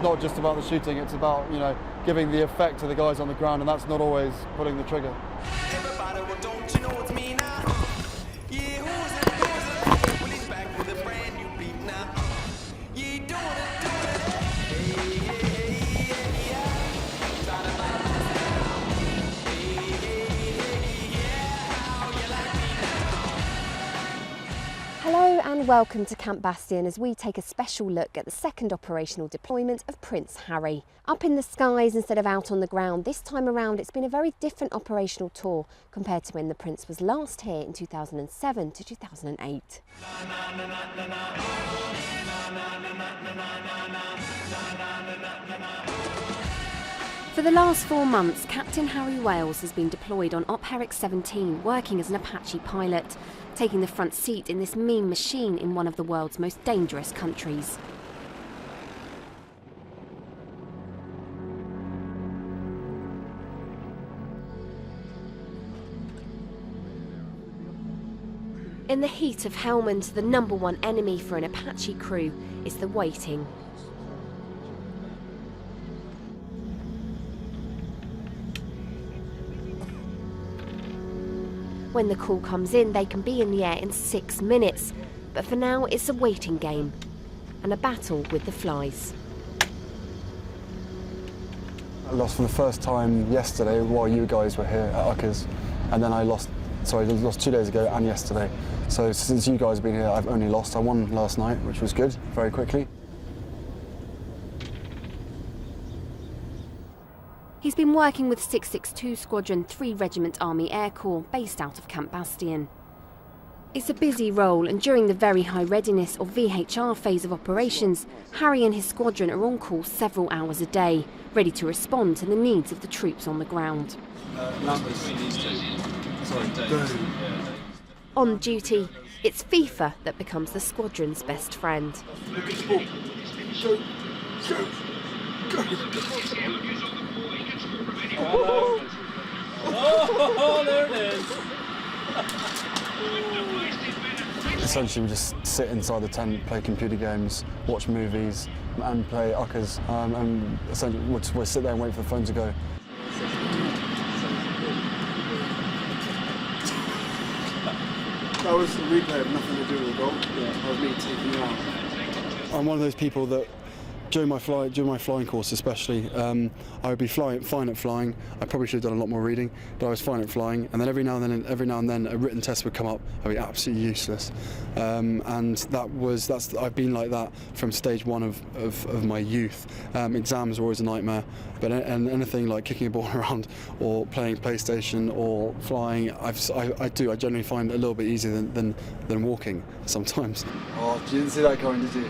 not just about the shooting, it's about, you know, giving the effect to the guys on the ground, and that's not always pulling the trigger. Everybody, well, don't you know it's me now? Yeah, who's it? Well, he's back with a brand new beat now. Yeah, doing it. Hey, hey, hey, yeah. Try to buy this now. Hey, hey, yeah. How you like me now? Hello and welcome to Camp Bastion as we take a special look at the second operational deployment of Prince Harry. Up in the skies instead of out on the ground, this time around it's been a very different operational tour compared to when the Prince was last here in 2007 to 2008. For the last 4 months, Captain Harry Wales has been deployed on Op Herrick 17, working as an Apache pilot, taking the front seat in this mean machine in one of the world's most dangerous countries. In the heat of Helmand, the #1 enemy for an Apache crew is the waiting. When the call comes in, they can be in the air in 6 minutes, but for now it's a waiting game and a battle with the flies. I lost for the first time yesterday while you guys were here at Uckers, and then I lost 2 days ago and yesterday. So since you guys have been here, I've only lost. I won last night, which was good, very quickly. He's been working with 662 Squadron 3 Regiment Army Air Corps, based out of Camp Bastion. It's a busy role, and during the very high readiness or VHR phase of operations, Harry and his squadron are on call several hours a day, ready to respond to the needs of the troops on the ground. On duty, it's FIFA that becomes the squadron's best friend. Look at the ball. Go. Oh, there it is. Essentially, we just sit inside the tent, play computer games, watch movies, and play Uckers. And essentially, we'll sit there and wait for the phone to go. That was the replay of nothing to do with the goal. Yeah. That was me taking you out. I'm one of those people that, during my flying course especially, I would be fine at flying. I probably should have done a lot more reading, but I was fine at flying. And then every now and then a written test would come up. I'd be absolutely useless. And I've been like that from stage 1 of my youth. Exams were always a nightmare, but anything like kicking a ball around or playing PlayStation or flying, I generally find it a little bit easier than walking sometimes. Oh, you didn't see that coming, did you?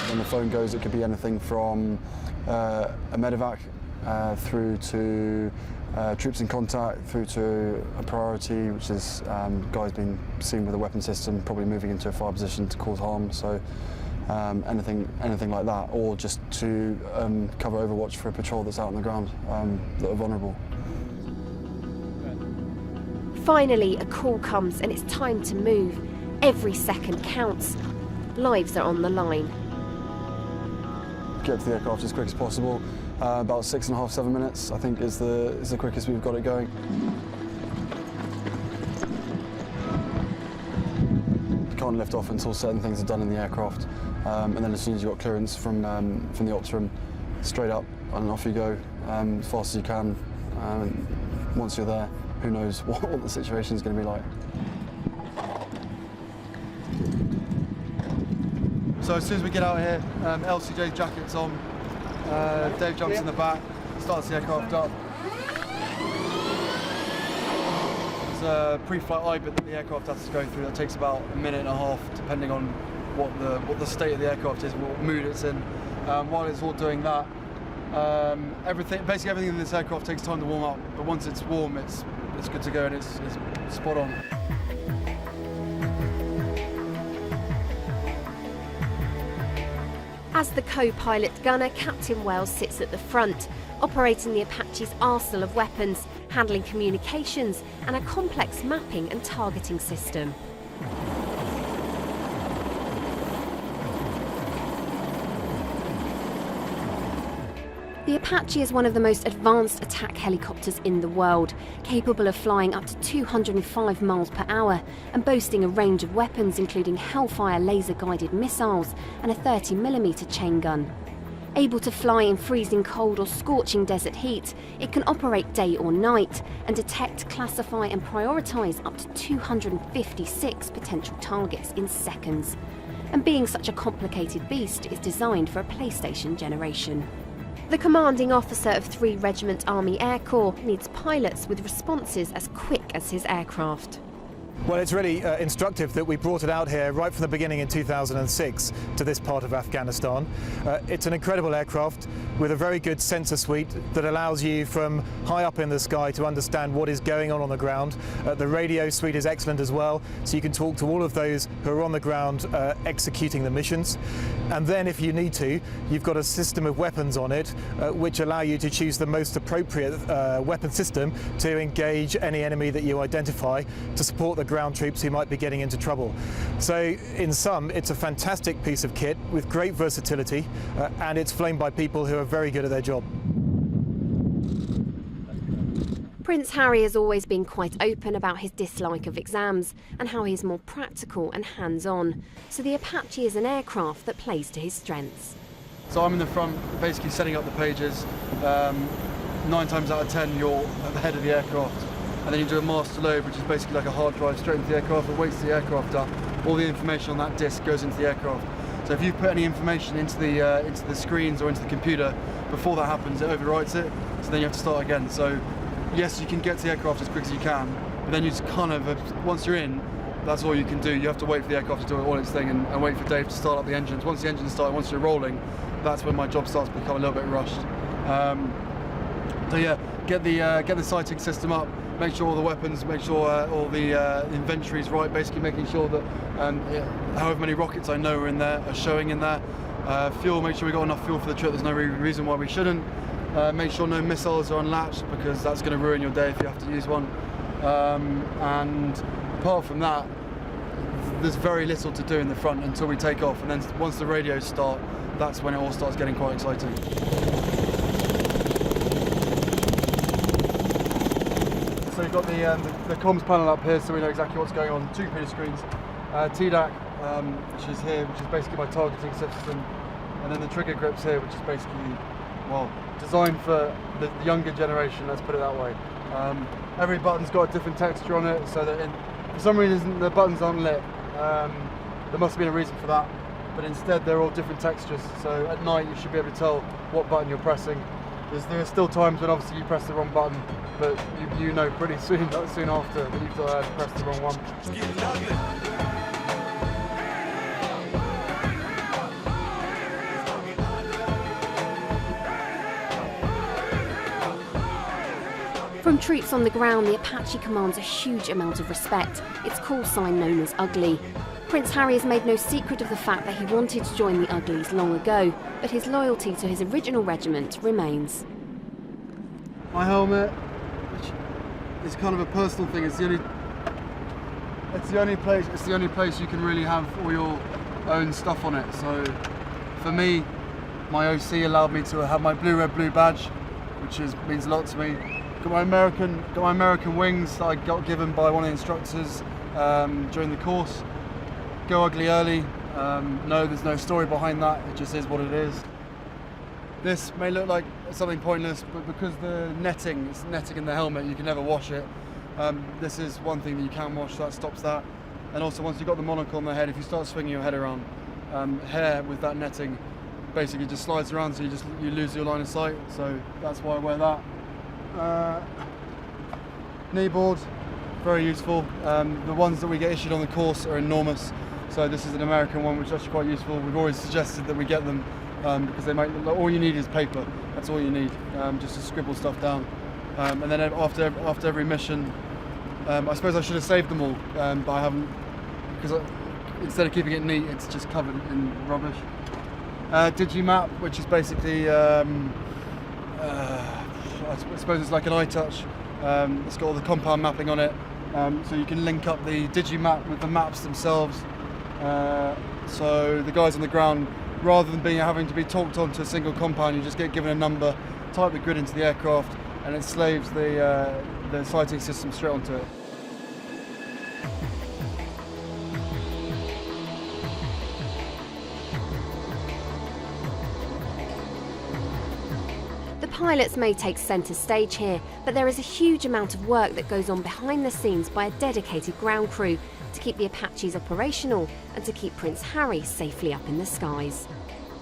When the phone goes, it could be anything from a medevac through to troops in contact, through to a priority, which is guys being seen with a weapon system, probably moving into a fire position to cause harm. So anything like that, or just to cover overwatch for a patrol that's out on the ground that are vulnerable. Finally, a call comes and it's time to move. Every second counts. Lives are on the line. Get to the aircraft as quick as possible. About 6.5, 7 minutes, I think, is the quickest we've got it going. You can't lift off until certain things are done in the aircraft, and then as soon as you've got clearance from the ops room, straight up and off you go, as fast as you can. Once you're there, who knows what the situation is going to be like. So as soon as we get out here, LCJ's jacket's on, Dave jumps in the back, starts the aircraft up. There's a pre-flight eye bit that the aircraft has to go through that takes about 1.5 minutes, depending on what the state of the aircraft is, what mood it's in. While it's all doing that, basically everything in this aircraft takes time to warm up, but once it's warm, it's good to go and it's spot on. As the co-pilot gunner, Captain Wales sits at the front, operating the Apache's arsenal of weapons, handling communications and a complex mapping and targeting system. The Apache is one of the most advanced attack helicopters in the world, capable of flying up to 205 miles per hour and boasting a range of weapons including Hellfire laser-guided missiles and a 30mm chain gun. Able to fly in freezing cold or scorching desert heat, it can operate day or night and detect, classify and prioritise up to 256 potential targets in seconds. And being such a complicated beast, is designed for a PlayStation generation. The commanding officer of 3 Regiment Army Air Corps needs pilots with responses as quick as his aircraft. Well, it's really instructive that we brought it out here right from the beginning in 2006 to this part of Afghanistan. It's an incredible aircraft with a very good sensor suite that allows you from high up in the sky to understand what is going on the ground. The radio suite is excellent as well, so you can talk to all of those who are on the ground executing the missions. And then if you need to, you've got a system of weapons on it which allow you to choose the most appropriate weapon system to engage any enemy that you identify to support the ground troops who might be getting into trouble. So in sum, it's a fantastic piece of kit with great versatility and it's flown by people who are very good at their job. Prince Harry has always been quite open about his dislike of exams and how he's more practical and hands-on, so the Apache is an aircraft that plays to his strengths. So I'm in the front, basically setting up the pages. 9 times out of 10 you're at the head of the aircraft, and then you do a master load, which is basically like a hard drive straight into the aircraft that weights the aircraft up. All the information on that disk goes into the aircraft. So if you put any information into the screens or into the computer, before that happens it overwrites it, so then you have to start again. So yes, you can get to the aircraft as quick as you can, but then you just kind of, once you're in, that's all you can do. You have to wait for the aircraft to do all its thing and wait for Dave to start up the engines. Once the engines start, once you're rolling, that's when my job starts to become a little bit rushed. So yeah, get the sighting system up, make sure all the weapons, make sure all the inventory is right, basically making sure that however many rockets I know are in there are showing in there. Fuel, make sure we got enough fuel for the trip, there's no reason why we shouldn't. Make sure no missiles are unlatched, because that's going to ruin your day if you have to use one. And apart from that, there's very little to do in the front until we take off, and then once the radios start, that's when it all starts getting quite exciting. So you've got the comms panel up here, so we know exactly what's going on. 2 computer screens, TDAC, which is here, which is basically my targeting system, and then the trigger grips here, which is basically, well, designed for the younger generation, let's put it that way. Every button's got a different texture on it, so that for some reason the buttons aren't lit. There must have been a reason for that, but instead they're all different textures, so at night you should be able to tell what button you're pressing. There are still times when obviously you press the wrong button, but you know pretty soon after that you've pressed the wrong one. From troops on the ground, the Apache commands a huge amount of respect, its call sign known as Ugly. Prince Harry has made no secret of the fact that he wanted to join the Uglies long ago, but his loyalty to his original regiment remains. My helmet, which is kind of a personal thing, it's the only place you can really have all your own stuff on it. So for me, my OC allowed me to have my blue, red, blue badge, which means a lot to me. Got my American wings that I got given by one of the instructors during the course. Go ugly early. No, there's no story behind that. It just is what it is. This may look like something pointless, but because it's netting in the helmet, you can never wash it. This is one thing that you can wash, so that stops that. And also, once you've got the monocle on the head, if you start swinging your head around, hair with that netting basically just slides around, so you lose your line of sight. So that's why I wear that. Knee board, very useful. The ones that we get issued on the course are enormous, so this is an American one, which is actually quite useful. We've always suggested that we get them because all you need is paper. That's all you need, just to scribble stuff down. And then after every mission, I suppose I should have saved them all, but I haven't, because instead of keeping it neat, it's just covered in rubbish. Digimap, which is basically I suppose it's like an iTouch. It's got all the compound mapping on it, so you can link up the Digimap with the maps themselves. So the guys on the ground rather than having to be talked on to a single compound. You just get given a number, type the grid into the aircraft, and it slaves the sighting system straight onto it. The pilots may take centre stage here, but there is a huge amount of work that goes on behind the scenes by a dedicated ground crew to keep the Apaches operational and to keep Prince Harry safely up in the skies.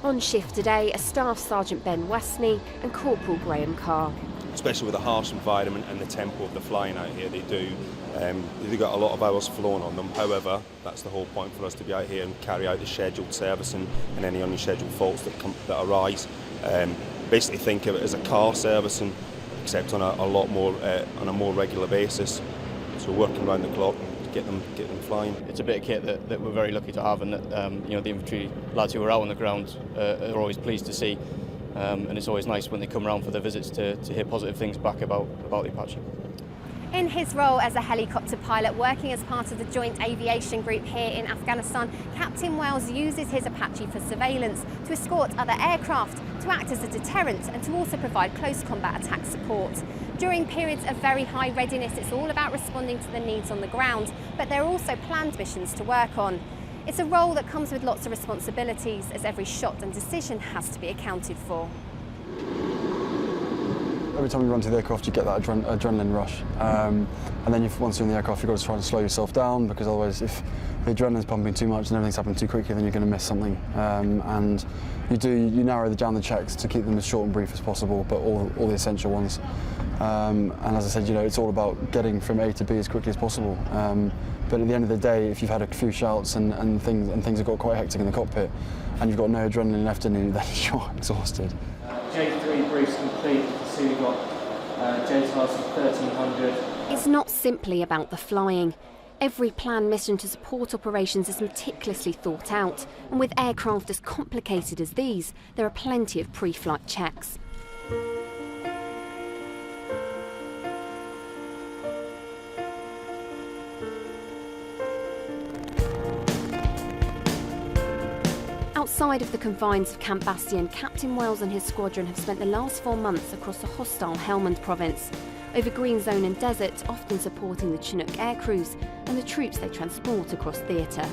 On shift today are Staff Sergeant Ben Westney and Corporal Graham Carr. Especially with the harsh environment and the tempo of the flying out here, they've got a lot of hours flown on them. However, that's the whole point for us to be out here and carry out the scheduled servicing and any unscheduled faults that arise. Basically think of it as a car servicing, except on a more regular basis. So we're working around the clock and get them flying. It's a bit of kit that we're very lucky to have, and that the infantry lads who are out on the ground are always pleased to see. And it's always nice when they come around for their visits to hear positive things back about the Apache. In his role as a helicopter pilot working as part of the Joint Aviation Group here in Afghanistan, Captain Wells uses his Apache for surveillance, to escort other aircraft, to act as a deterrent and to also provide close combat attack support. During periods of very high readiness, it's all about responding to the needs on the ground, but there are also planned missions to work on. It's a role that comes with lots of responsibilities, as every shot and decision has to be accounted for. Every time you run to the aircraft, you get that adrenaline rush. And then once you're in the aircraft, you've got to try to slow yourself down, because otherwise if the adrenaline's pumping too much and everything's happening too quickly, then you're going to miss something. And you narrow down the checks to keep them as short and brief as possible, but all the essential ones. And as I said, it's all about getting from A to B as quickly as possible. But at the end of the day, if you've had a few shouts and things have got quite hectic in the cockpit, and you've got no adrenaline left in you, then you're exhausted. J3 briefs complete. You can see we've got JTARs 1300. It's not simply about the flying. Every planned mission to support operations is meticulously thought out, and with aircraft as complicated as these, there are plenty of pre-flight checks. Outside of the confines of Camp Bastion, Captain Wells and his squadron have spent the last 4 months across the hostile Helmand province, over green zone and desert, often supporting the Chinook air crews and the troops they transport across theatre.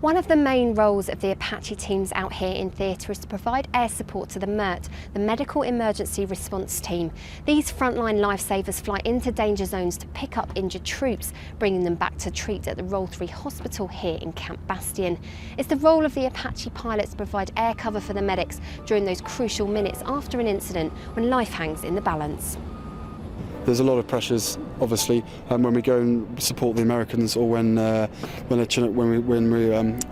One of the main roles of the Apache teams out here in theatre is to provide air support to the MERT, the Medical Emergency Response Team. These frontline lifesavers fly into danger zones to pick up injured troops, bringing them back to treat at the Roll 3 Hospital here in Camp Bastion. It's the role of the Apache pilots to provide air cover for the medics during those crucial minutes after an incident when life hangs in the balance. There's a lot of pressures, obviously, when we go and support the Americans, or when we're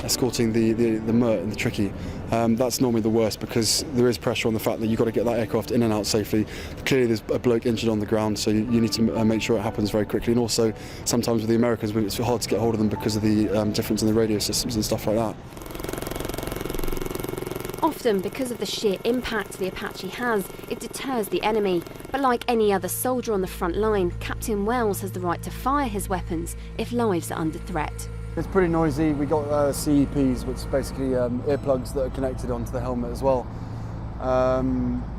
escorting the MERT and the Tricky. That's normally the worst, because there is pressure on the fact that you've got to get that aircraft in and out safely. Clearly there's a bloke injured on the ground, so you need to make sure it happens very quickly. And also, sometimes with the Americans, it's hard to get hold of them because of the difference in the radio systems and stuff like that. Often, because of the sheer impact the Apache has, it deters the enemy. But like any other soldier on the front line, Captain Wells has the right to fire his weapons if lives are under threat. It's pretty noisy. We got CEPs, which is basically earplugs that are connected onto the helmet as well.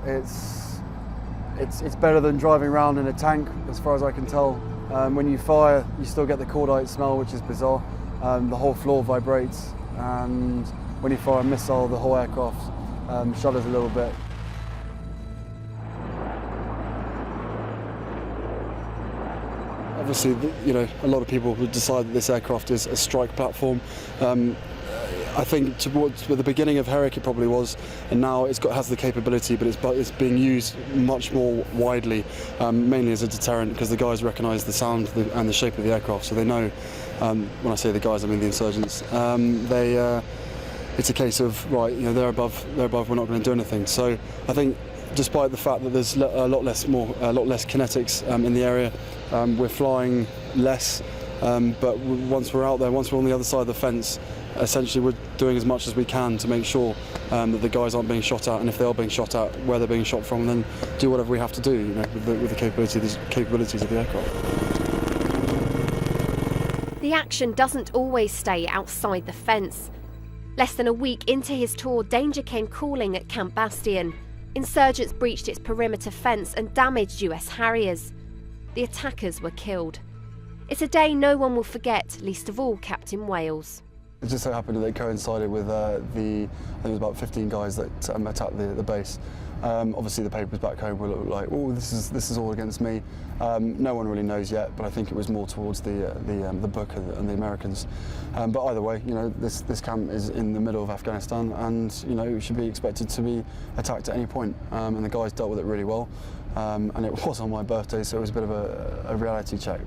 It's better than driving around in a tank, as far as I can tell. When you fire, you still get the cordite smell, which is bizarre. The whole floor vibrates, and when you fire a missile, the whole aircraft shudders a little bit. Obviously, a lot of people would decide that this aircraft is a strike platform. I think towards the beginning of Herrick it probably was, and now has the capability, but it's being used much more widely, mainly as a deterrent, because the guys recognise the sound and the shape of the aircraft, so they know. When I say the guys, I mean the insurgents. It's a case of, right, they're above, we're not going to do anything. So I think despite the fact that there's a lot less kinetics in the area. We're flying less, but once we're out there, once we're on the other side of the fence, essentially we're doing as much as we can to make sure that the guys aren't being shot at, and if they are being shot at, where they're being shot from, then do whatever we have to do, you know, with the capabilities of the aircraft. The action doesn't always stay outside the fence. Less than a week into his tour, danger came calling at Camp Bastion. Insurgents breached its perimeter fence and damaged US Harriers. The attackers were killed. It's a day no one will forget, least of all Captain Wales. It just so happened that it coincided with I think it was about 15 guys that attacked the base. Obviously the papers back home were like, oh, this is all against me. No one really knows yet, but I think it was more towards the book and the Americans. But either way, you know, this camp is in the middle of Afghanistan, and you know, it should be expected to be attacked at any point. And the guys dealt with it really well. And it was on my birthday, so it was a bit of a reality check.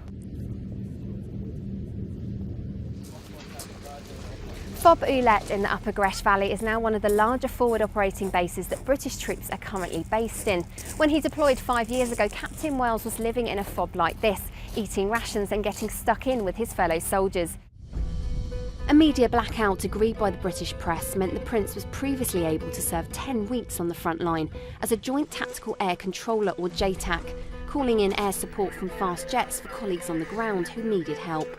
Fob Ulet in the Upper Gresh Valley is now one of the larger forward operating bases that British troops are currently based in. When he deployed 5 years ago, Captain Wales was living in a fob like this, eating rations and getting stuck in with his fellow soldiers. A media blackout agreed by the British press meant the Prince was previously able to serve 10 weeks on the front line as a Joint Tactical Air Controller, or JTAC, calling in air support from fast jets for colleagues on the ground who needed help.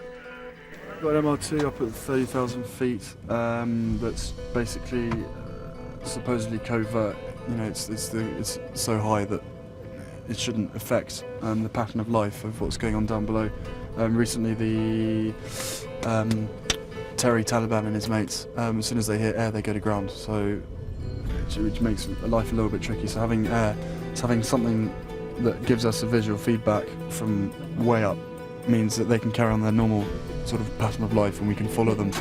Got an ML2 up at 30,000 feet. That's basically supposedly covert. You know, it's so high that it shouldn't affect the pattern of life of what's going on down below. Recently, the Terry Taliban and his mates, as soon as they hit air, they go to ground. So, which makes life a little bit tricky. So having air, having something that gives us a visual feedback from way up, means that they can carry on their normal sort of pattern of life and we can follow them.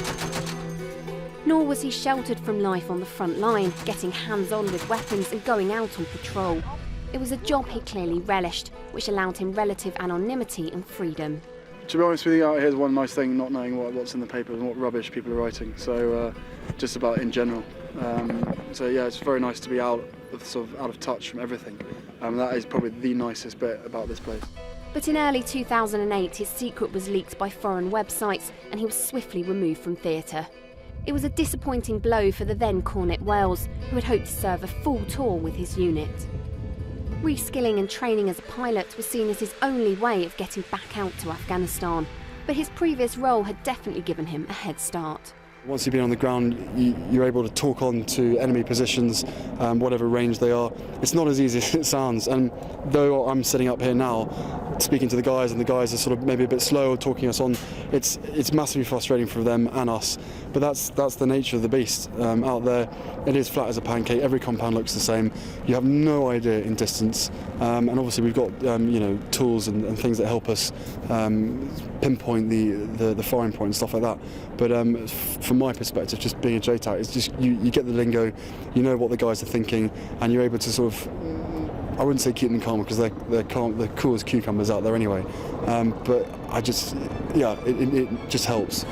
Nor was he sheltered from life on the front line, getting hands-on with weapons and going out on patrol. It was a job he clearly relished, which allowed him relative anonymity and freedom. To be honest with you, out here is one nice thing, not knowing what's in the papers and what rubbish people are writing. So just about in general. So yeah, it's very nice to be out of touch from everything. That is probably the nicest bit about this place. But in early 2008, his secret was leaked by foreign websites and he was swiftly removed from theatre. It was a disappointing blow for the then Cornet Wales, who had hoped to serve a full tour with his unit. Reskilling and training as a pilot was seen as his only way of getting back out to Afghanistan, but his previous role had definitely given him a head start. Once you've been on the ground, you're able to talk on to enemy positions, whatever range they are. It's not as easy as it sounds, and though I'm sitting up here now speaking to the guys, and the guys are sort of maybe a bit slow talking us on, it's massively frustrating for them and us, but that's the nature of the beast. Out there, it is flat as a pancake. Every compound looks the same. You have no idea in distance, and obviously we've got you know, tools and things that help us pinpoint the firing point and stuff like that. But from my perspective, just being a JTAC, it's just you get the lingo, you know what the guys are thinking, and you're able to sort of, I wouldn't say keep them calm because they're calm, they're cool as cucumbers out there anyway. But it just helps.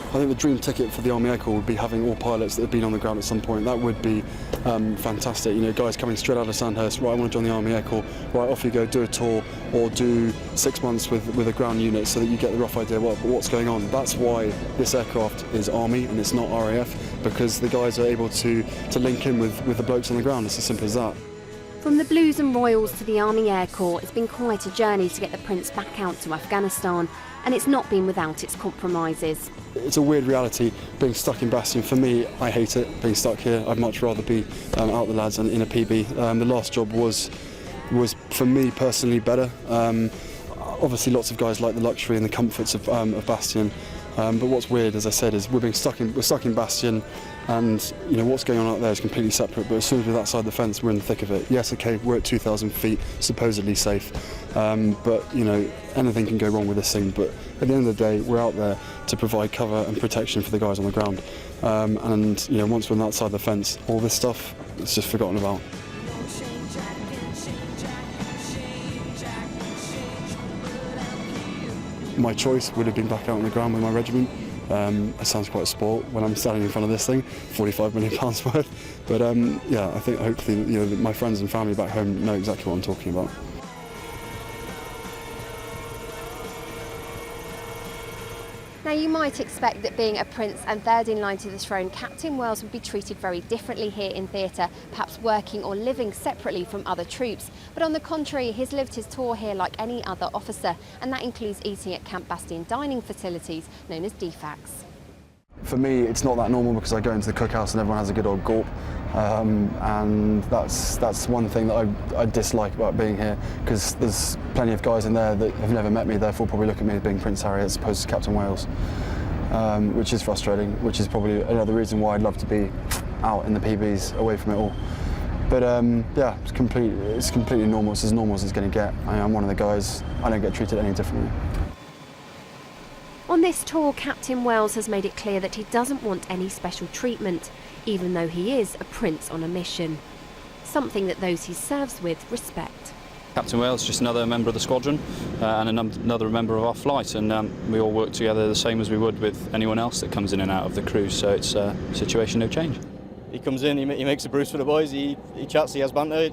I think the dream ticket for the Army Air Corps would be having all pilots that have been on the ground at some point. That would be fantastic. You know, guys coming straight out of Sandhurst, right, I want to join the Army Air Corps, right, off you go, do a tour, or do 6 months with a ground unit so that you get the rough idea what's going on. That's why this aircraft is Army and it's not RAF, because the guys are able to link in with the blokes on the ground. It's as simple as that. From the Blues and Royals to the Army Air Corps, it's been quite a journey to get the Prince back out to Afghanistan, and it's not been without its compromises. It's a weird reality being stuck in Bastion. For me, I hate it being stuck here. I'd much rather be out the lads and in a PB. The last job was for me personally better. Obviously lots of guys like the luxury and the comforts of Bastion. But what's weird, as I said, is we're stuck in Bastion, and you know what's going on out there is completely separate. But as soon as we're that side of the fence, we're in the thick of it. Yes, okay, we're at 2,000 feet, supposedly safe, but you know anything can go wrong with this thing. But at the end of the day, we're out there to provide cover and protection for the guys on the ground. And you know, once we're on that side of the fence, all this stuff is just forgotten about. My choice would have been back out on the ground with my regiment, It sounds quite a sport when I'm standing in front of this thing, £45 million worth. But yeah, I think hopefully my friends and family back home know exactly what I'm talking about. Now, you might expect that being a prince and third in line to the throne, Captain Wells would be treated very differently here in theatre, perhaps working or living separately from other troops. But on the contrary, he's lived his tour here like any other officer, and that includes eating at Camp Bastion dining facilities known as DFACs. For me, it's not that normal because I go into the cookhouse and everyone has a good old gulp. And that's one thing that I dislike about being here, because there's plenty of guys in there that have never met me, therefore probably look at me as being Prince Harry as opposed to Captain Wales, which is frustrating, which is probably another reason why I'd love to be out in the PBs away from it all. But yeah, it's completely normal. It's as normal as it's going to get. I'm one of the guys, I don't get treated any differently. On this tour, Captain Wells has made it clear that he doesn't want any special treatment, even though he is a prince on a mission. Something that those he serves with respect. Captain Wales, just another member of the squadron and another member of our flight, and we all work together the same as we would with anyone else that comes in and out of the crew, so it's a situation no change. He comes in, he makes a brews for the boys, he chats, he has banter,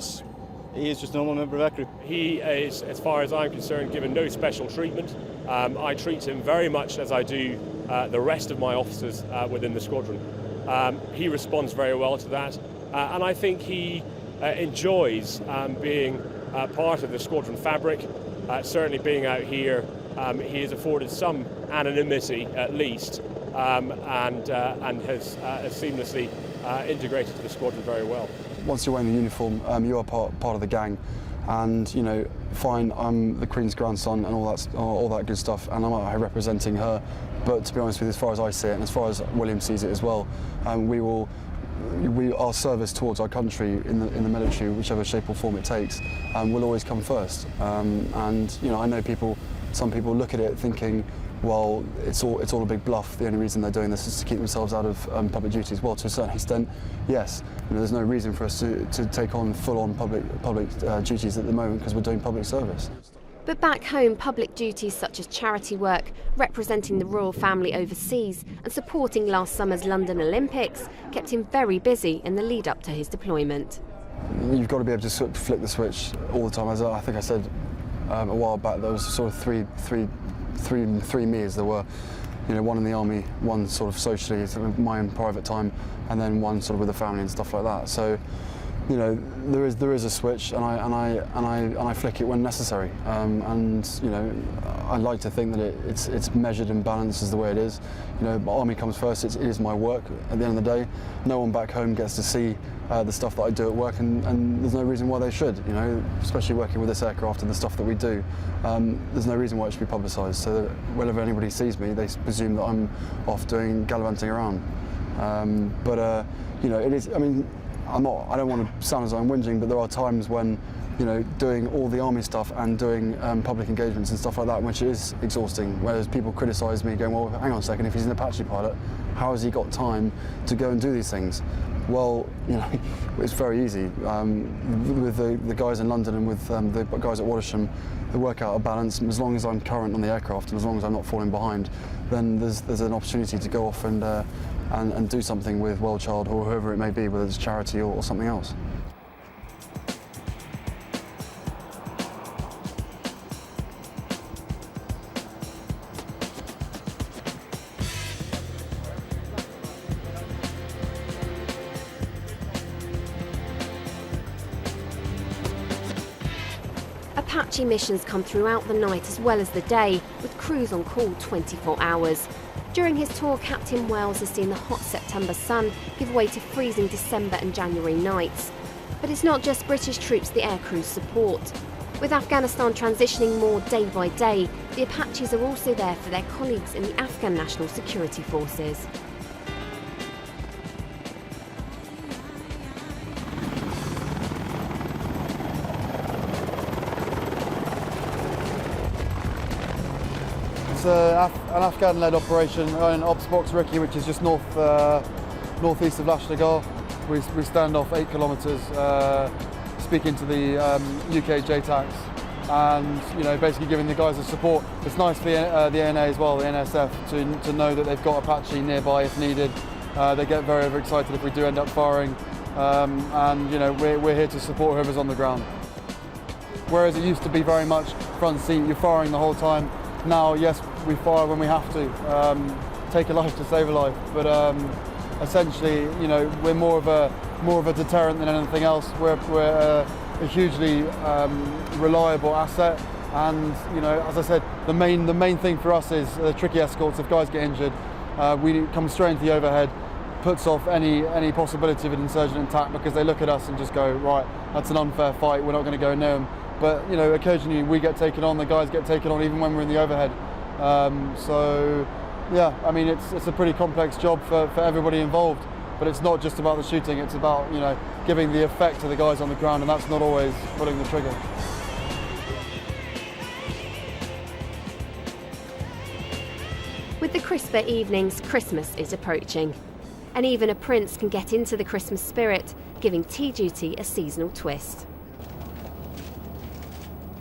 he is just a normal member of our crew. He is, as far as I'm concerned, given no special treatment. I treat him very much as I do the rest of my officers within the squadron. He responds very well to that, and I think he enjoys being part of the squadron fabric. Certainly being out here, he has afforded some anonymity at least, and has seamlessly integrated to the squadron very well. Once you're wearing the uniform, you are part of the gang, and fine, I'm the Queen's grandson and all that good stuff, and I'm out here representing her. But to be honest with you, as far as I see it, and as far as William sees it as well, our service towards our country in the military, whichever shape or form it takes, will always come first. And I know some people look at it thinking, well, it's all a big bluff. The only reason they're doing this is to keep themselves out of public duties. Well, to a certain extent, yes. There's no reason for us to take on full-on public duties at the moment because we're doing public service. But back home, public duties such as charity work, representing the royal family overseas and supporting last summer's London Olympics kept him very busy in the lead up to his deployment. You've got to be able to sort of flick the switch all the time. As I think I said a while back, there was sort of three me's. There were, one in the army, one sort of socially, sort of my own private time, and then one sort of with the family and stuff like that. So, there is a switch, and I flick it when necessary. I like to think that it's measured and balanced as the way it is. Army comes first. It is my work. At the end of the day, no one back home gets to see the stuff that I do at work, and there's no reason why they should. Especially working with this aircraft and the stuff that we do, there's no reason why it should be publicised. So that whenever anybody sees me, they presume that I'm off gallivanting around. It is. I don't want to sound as I'm whinging, but there are times when, doing all the army stuff and doing public engagements and stuff like that, which is exhausting. Whereas people criticise me, going, "Well, hang on a second. If he's an Apache pilot, how has he got time to go and do these things?" Well, it's very easy. With the guys in London and with the guys at Watersham, they work out a balance. As long as I'm current on the aircraft and as long as I'm not falling behind, then there's an opportunity to go off and do something with World Child or whoever it may be, whether it's charity or something else. Apache missions come throughout the night as well as the day, with crews on call 24 hours. During his tour, Captain Wells has seen the hot September sun give way to freezing December and January nights. But it's not just British troops the air crews support. With Afghanistan transitioning more day by day, the Apaches are also there for their colleagues in the Afghan National Security Forces. It's an Afghan-led operation in Ops Box Ricky, which is just northeast of Lashnagar. We stand off 8 kilometres, speaking to the UK JTACs, and basically giving the guys the support. It's nice for the ANA as well, the NSF, to know that they've got Apache nearby if needed. They get very, very excited if we do end up firing, and we're here to support whoever's on the ground. Whereas it used to be very much front seat, you're firing the whole time. Now, yes, we fire when we have to, take a life to save a life, but essentially, we're more of a deterrent than anything else. We're a hugely reliable asset, and as I said, the main thing for us is tricky escorts. If guys get injured, we come straight into the overhead, puts off any possibility of an insurgent attack, because they look at us and just go, right, that's an unfair fight, we're not going to go near them. But occasionally we get taken on, the guys get taken on, even when we're in the overhead. So yeah, I mean, it's a pretty complex job for everybody involved, but it's not just about the shooting, it's about giving the effect to the guys on the ground, and that's not always pulling the trigger. With the crisper evenings, Christmas is approaching. And even a prince can get into the Christmas spirit, giving tea duty a seasonal twist.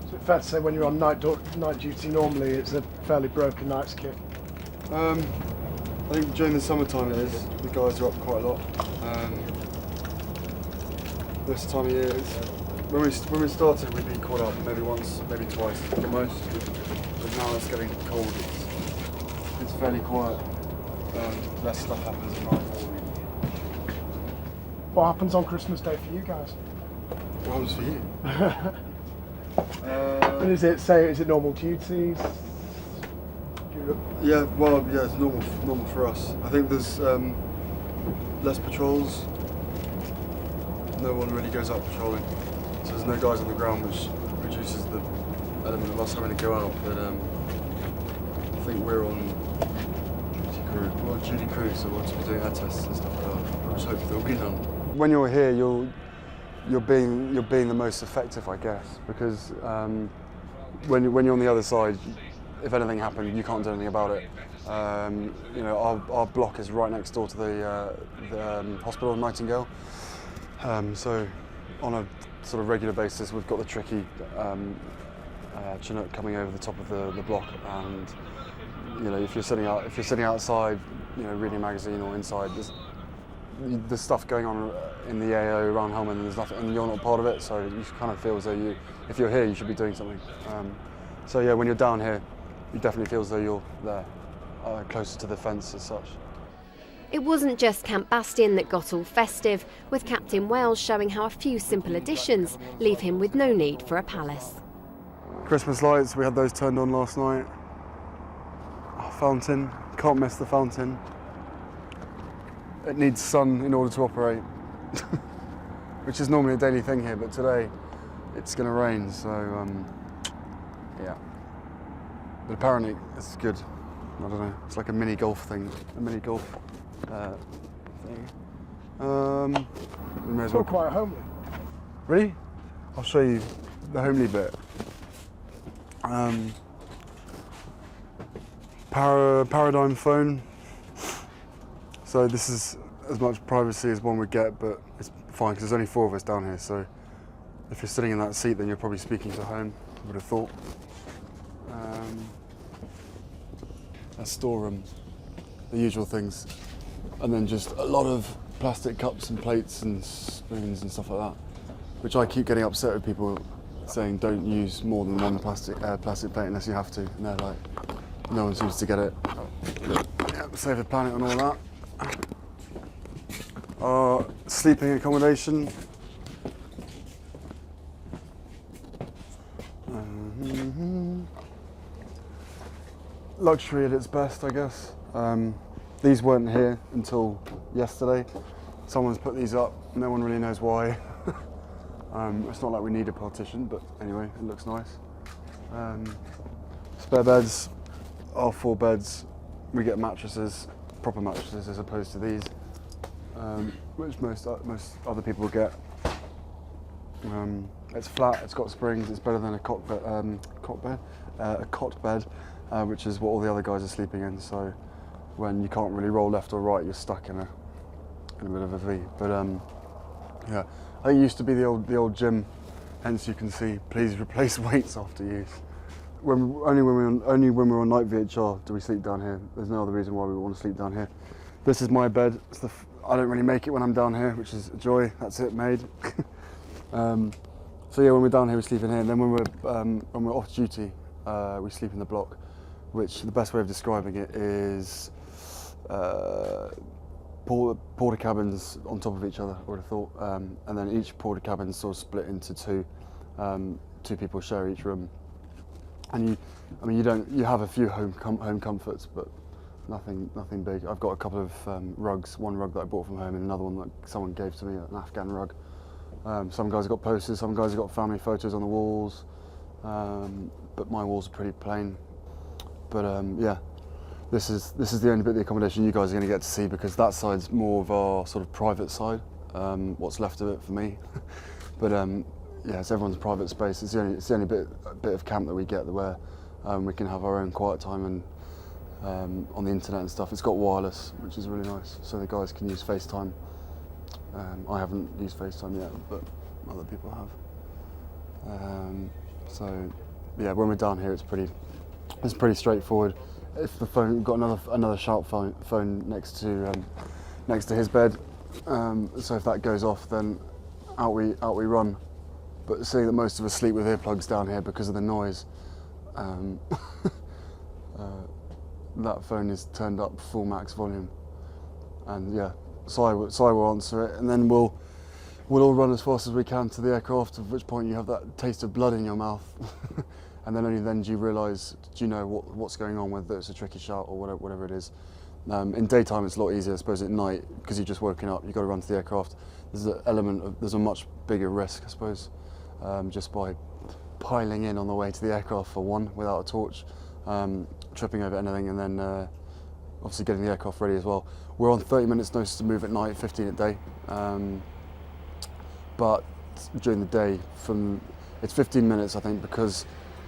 So it's fair to say when you're on night duty normally it's a fairly broken night's kit? I think during the summertime it is. The guys are up quite a lot. This time of year, when we started we'd be caught up maybe once, maybe twice at the most. But now it's getting cold. It's fairly quiet. Less stuff happens at night. What happens on Christmas Day for you guys? What happens for you? And is it normal duties? Yeah, it's normal for us. I think there's less patrols. No one really goes out patrolling, so there's no guys on the ground, which reduces the element of us having to go out. But I think we're on duty crew, so we'll just be doing air tests and stuff like that. I just hope there'll be none. When you're here, you're being the most effective, I guess, because when you're on the other side, if anything happened, you can't do anything about it. Our block is right next door to the hospital in Nightingale, so on a sort of regular basis, we've got the tricky Chinook coming over the top of the block, and if you're sitting outside, reading a magazine or inside, there's stuff going on in the AO around Helmand, and there's nothing, and you're not part of it, so you kind of feel as though if you're here, you should be doing something. So yeah, when you're down here, you definitely feel as though you're there, closer to the fence as such. It wasn't just Camp Bastion that got all festive, with Captain Wells showing how a few simple additions leave him with no need for a palace. Christmas lights, we had those turned on last night. Fountain, can't miss the fountain. It needs sun in order to operate, which is normally a daily thing here, but today it's going to rain, so yeah. But apparently it's good. I don't know, it's like a mini golf thing, thing. We may as well. Quite homely. Really? I'll show you the homely bit. Paradigm phone. So this is as much privacy as one would get, but it's fine because there's only 4 of us down here. So if you're sitting in that seat, then you're probably speaking to home, I would have thought. A storeroom, the usual things, and then just a lot of plastic cups and plates and spoons and stuff like that, which I keep getting upset with people saying don't use more than one plastic plate unless you have to, and they're like, no one seems to get it. Yeah, save the planet and all that. Our sleeping accommodation. Luxury at its best, I guess. These weren't here until yesterday. Someone's put these up, no one really knows why. It's not like we need a partition, but anyway, it looks nice. Spare beds, our 4 beds. We get mattresses, proper mattresses, as opposed to these, which most other people get. It's flat, it's got springs, it's better than a cot bed, which is what all the other guys are sleeping in. So when you can't really roll left or right, you're stuck in a bit of a V. But yeah, I think it used to be the old gym Hence you can see, please replace weights after use. Only when we're on night VHR do we sleep down here. There's no other reason why we want to sleep down here. This is my bed. I don't really make it when I'm down here, which is a joy. That's it, made. So yeah, when we're down here, we sleep in here, and then when we're off duty, we sleep in the block, which the best way of describing it is porter cabins on top of each other, I would have thought, and then each porter cabin is sort of split into two. Two people share each room, and you have a few home comforts, but nothing big. I've got a couple of rugs, one rug that I bought from home and another one that someone gave to me, an Afghan rug. Some guys have got posters, some guys have got family photos on the walls, but my walls are pretty plain. But yeah, this is the only bit of the accommodation you guys are going to get to see, because that side's more of our sort of private side, what's left of it for me. But yeah, it's everyone's private space. It's the only bit of camp that we get where we can have our own quiet time and on the internet and stuff. It's got wireless, which is really nice, so the guys can use FaceTime. I haven't used FaceTime yet, but other people have. So yeah, when we're down here, it's pretty straightforward. If the phone, we've got another sharp phone next to his bed, so if that goes off, then out we run. But seeing that most of us sleep with earplugs down here because of the noise, that phone is turned up full max volume, and yeah, Si will answer it, and then we'll all run as fast as we can to the aircraft, at which point you have that taste of blood in your mouth, and then only then do you realise, do you know what's going on, whether it's a tricky shot or whatever it is. In daytime it's a lot easier, I suppose. At night, because you're just woken up, you've got to run to the aircraft. There's a much bigger risk, I suppose, just by piling in on the way to the aircraft for one, without a torch, tripping over anything, and then obviously getting the aircraft ready as well. We're on 30 minutes notice to move at night, 15 at day, but during the day, it's 15 minutes, I think, because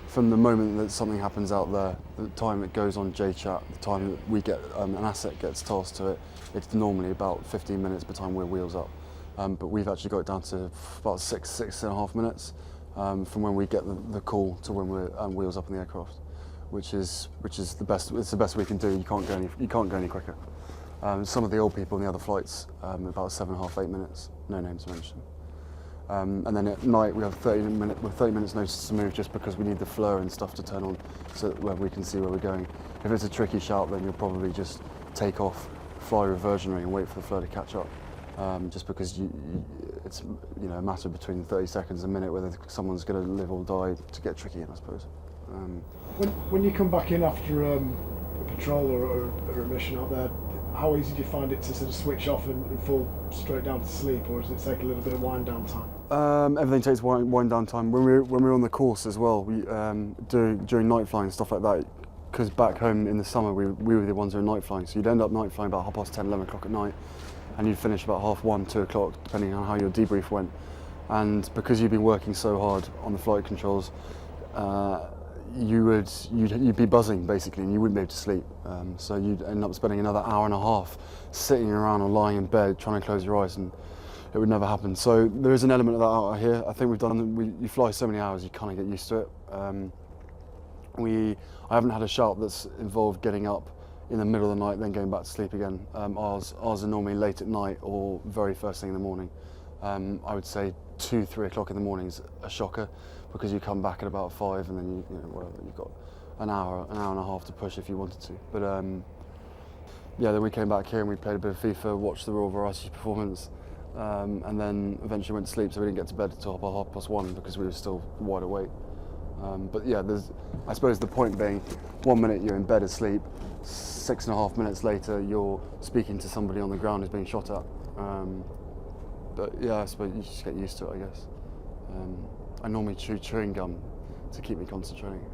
from the moment that something happens out there, the time it goes on JChat, the time that we get an asset gets tasked to it, it's normally about 15 minutes by the time we're wheels up. But we've actually got it down to about 6.5 minutes from when we get the call to when we're wheels up in the aircraft, which is the best. It's the best we can do. You can't go any quicker. Some of the old people in the other flights, about 7.5, 8 minutes, no names mentioned. And then at night we have 30 minutes notice to move, just because we need the flare and stuff to turn on, so that we can see where we're going. If it's a tricky shout, then you'll probably just take off, fly reversionary, and wait for the flare to catch up. Just because it's a matter between 30 seconds and a minute whether someone's going to live or die to get tricky in, I suppose. When you come back in after a patrol or a mission out there, how easy do you find it to sort of switch off and fall straight down to sleep, or does it take a little bit of wind down time? Everything takes wind down time. When we're on the course as well, we during night flying and stuff like that, because back home in the summer we were the ones who were night flying, so you'd end up night flying about 10:30, 11 o'clock at night, and you'd finish about 1:30, 2 o'clock, depending on how your debrief went. And because you've been working so hard on the flight controls, you'd be buzzing basically, and you wouldn't be able to sleep. So you'd end up spending another hour and a half sitting around or lying in bed trying to close your eyes, and it would never happen. So there is an element of that out here. I think you fly so many hours, you kind of get used to it. I haven't had a shout that's involved getting up in the middle of the night then going back to sleep again. Ours are normally late at night or very first thing in the morning. I would say 2, 3 o'clock in the morning is a shocker, because you come back at about 5, and then you've got an hour and a half to push if you wanted to. But yeah, then we came back here and we played a bit of FIFA, watched the Royal Variety Performance, and then eventually went to sleep. So we didn't get to bed until about 1:30 because we were still wide awake. But yeah, I suppose the point being, 1 minute you're in bed asleep, 6.5 minutes later you're speaking to somebody on the ground who's being shot at. But yeah, I suppose you just get used to it, I guess. I normally chew chewing gum to keep me concentrating.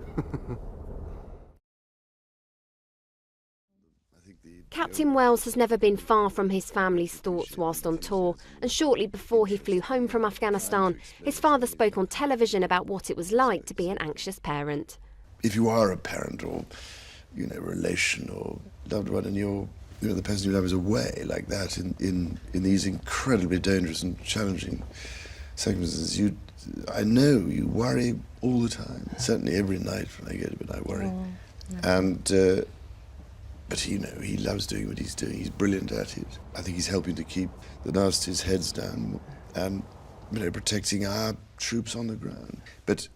Captain Wells has never been far from his family's thoughts whilst on tour, and shortly before he flew home from Afghanistan, his father spoke on television about what it was like to be an anxious parent. If you are a parent or, relation or loved one, and the person you love is away like that in these incredibly dangerous and challenging circumstances, I know you worry all the time. Certainly every night when I go to bed, I worry. And but he loves doing what he's doing. He's brilliant at it. I think he's helping to keep the nasties' heads down and protecting our troops on the ground. But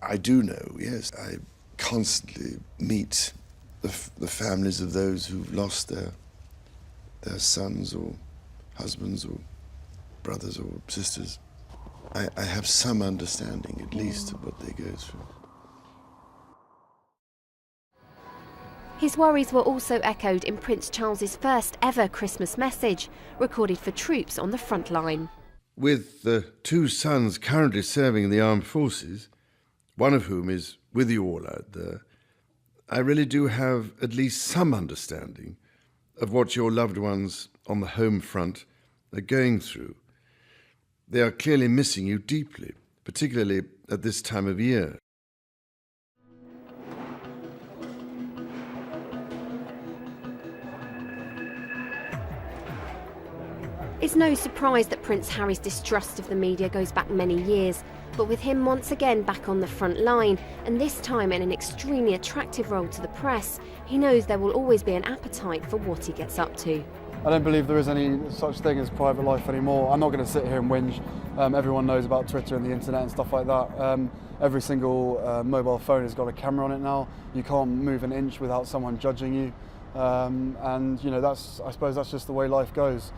I do know, yes, I constantly meet the families of those who've lost their sons or husbands or brothers or sisters. I have some understanding, at least, of what they go through. His worries were also echoed in Prince Charles's first ever Christmas message, recorded for troops on the front line. With the 2 sons currently serving in the armed forces, one of whom is with you all out there, I really do have at least some understanding of what your loved ones on the home front are going through. They are clearly missing you deeply, particularly at this time of year. It's no surprise that Prince Harry's distrust of the media goes back many years, but with him once again back on the front line, and this time in an extremely attractive role to the press, he knows there will always be an appetite for what he gets up to. I don't believe there is any such thing as private life anymore. I'm not going to sit here and whinge. Everyone knows about Twitter and the internet and stuff like that. Every single mobile phone has got a camera on it now. You can't move an inch without someone judging you. And I suppose that's just the way life goes.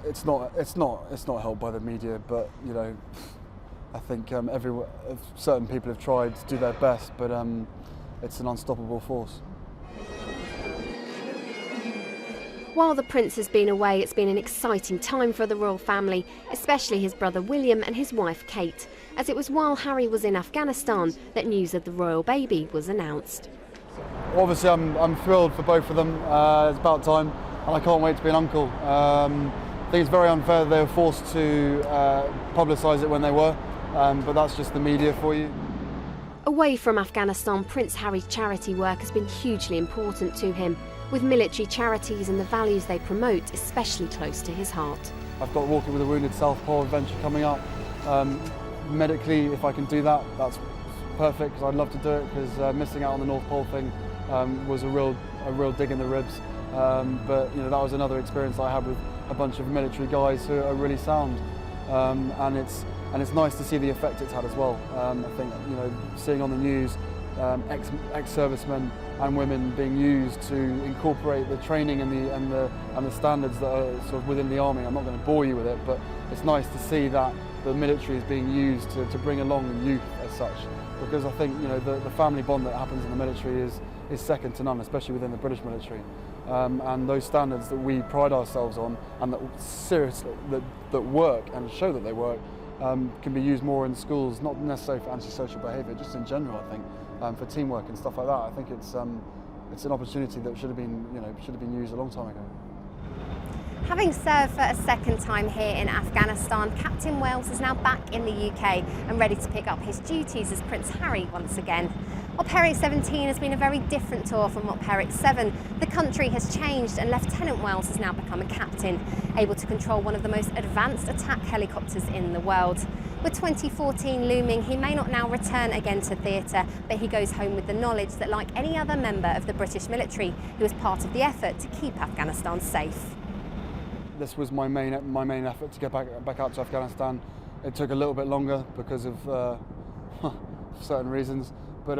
It's not helped by the media, but I think certain people have tried to do their best, but it's an unstoppable force. While the Prince has been away, it's been an exciting time for the royal family, especially his brother William and his wife Kate, as it was while Harry was in Afghanistan that news of the royal baby was announced. Obviously I'm thrilled for both of them. It's about time, and I can't wait to be an uncle. I think it's very unfair that they were forced to publicise it when they were, but that's just the media for you. Away from Afghanistan, Prince Harry's charity work has been hugely important to him, with military charities and the values they promote especially close to his heart. I've got Walking with the Wounded South Pole adventure coming up. Medically, if I can do that, that's perfect, because I'd love to do it, because missing out on the North Pole thing was a real dig in the ribs. But that was another experience I had with a bunch of military guys who are really sound, and it's nice to see the effect it's had as well. I think seeing on the news ex-servicemen and women being used to incorporate the training and the standards that are sort of within the army. I'm not going to bore you with it, but it's nice to see that the military is being used to bring along youth as such, because I think the family bond that happens in the military is second to none, especially within the British military. And those standards that we pride ourselves on and that work and show that they work can be used more in schools, not necessarily for antisocial behaviour, just in general, I think, for teamwork and stuff like that. I think it's an opportunity that should have been used a long time ago. Having served for a second time here in Afghanistan, Captain Wales is now back in the UK and ready to pick up his duties as Prince Harry once again. Op Herrick 17 has been a very different tour from Op Herrick 7. The country has changed and Lieutenant Wales has now become a captain, able to control one of the most advanced attack helicopters in the world. With 2014 looming, he may not now return again to theatre, but he goes home with the knowledge that, like any other member of the British military, he was part of the effort to keep Afghanistan safe. This was my main effort to get back out to Afghanistan. It took a little bit longer because of certain reasons, but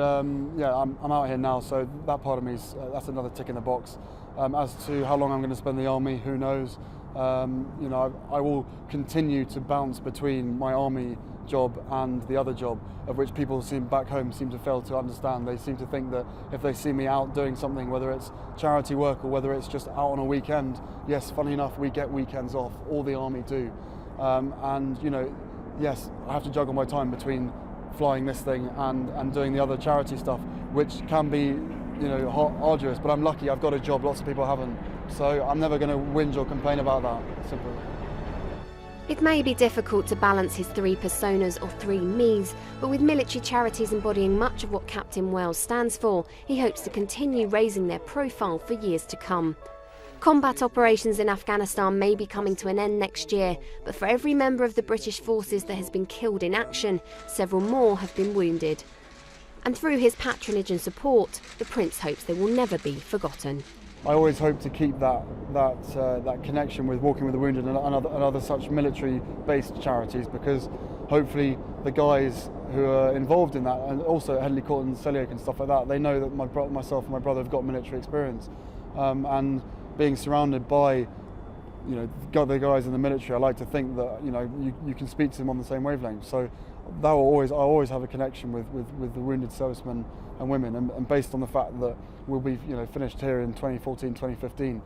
yeah, I'm out here now, so that part of me that's another tick in the box. As to how long I'm going to spend in the army, who knows? I will continue to bounce between my army job and the other job, of which people back home seem to fail to understand. They seem to think that if they see me out doing something, whether it's charity work or whether it's just out on a weekend, yes, funny enough, we get weekends off, all the army do. Yes, I have to juggle my time between flying this thing and doing the other charity stuff, which can be arduous, but I'm lucky, I've got a job lots of people haven't, so I'm never going to whinge or complain about that. Simple. It may be difficult to balance his 3 personas or 3 me's, but with military charities embodying much of what Captain Wales stands for, he hopes to continue raising their profile for years to come. Combat operations in Afghanistan may be coming to an end next year, but for every member of the British forces that has been killed in action, several more have been wounded. And through his patronage and support, the Prince hopes they will never be forgotten. I always hope to keep that connection with Walking with the Wounded and other such military-based charities, because hopefully the guys who are involved in that, and also at Headley Court and Selyoke and stuff like that, they know that myself and my brother have got military experience, and being surrounded by, the guys in the military, I like to think that you can speak to them on the same wavelength. So I always have a connection with the wounded servicemen and women, and based on the fact that we'll be finished here in 2014, 2015,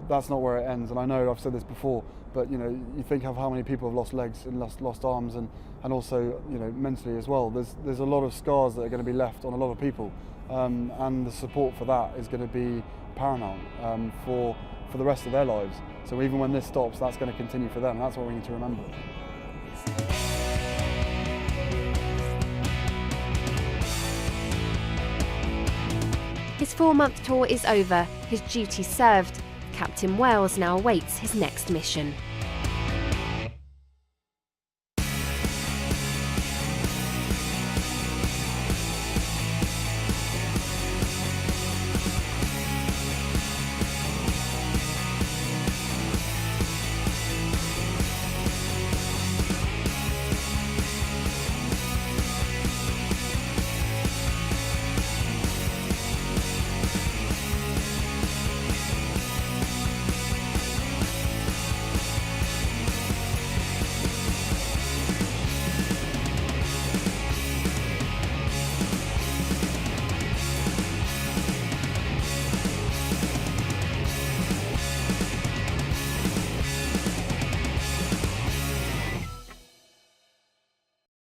that's not where it ends. And I know I've said this before, but you think of how many people have lost legs and lost arms, and also mentally as well. There's a lot of scars that are going to be left on a lot of people, and the support for that is going to be paramount for the rest of their lives. So even when this stops, that's going to continue for them. That's what we need to remember. His 4-month tour is over, his duty served. Captain Wells now awaits his next mission.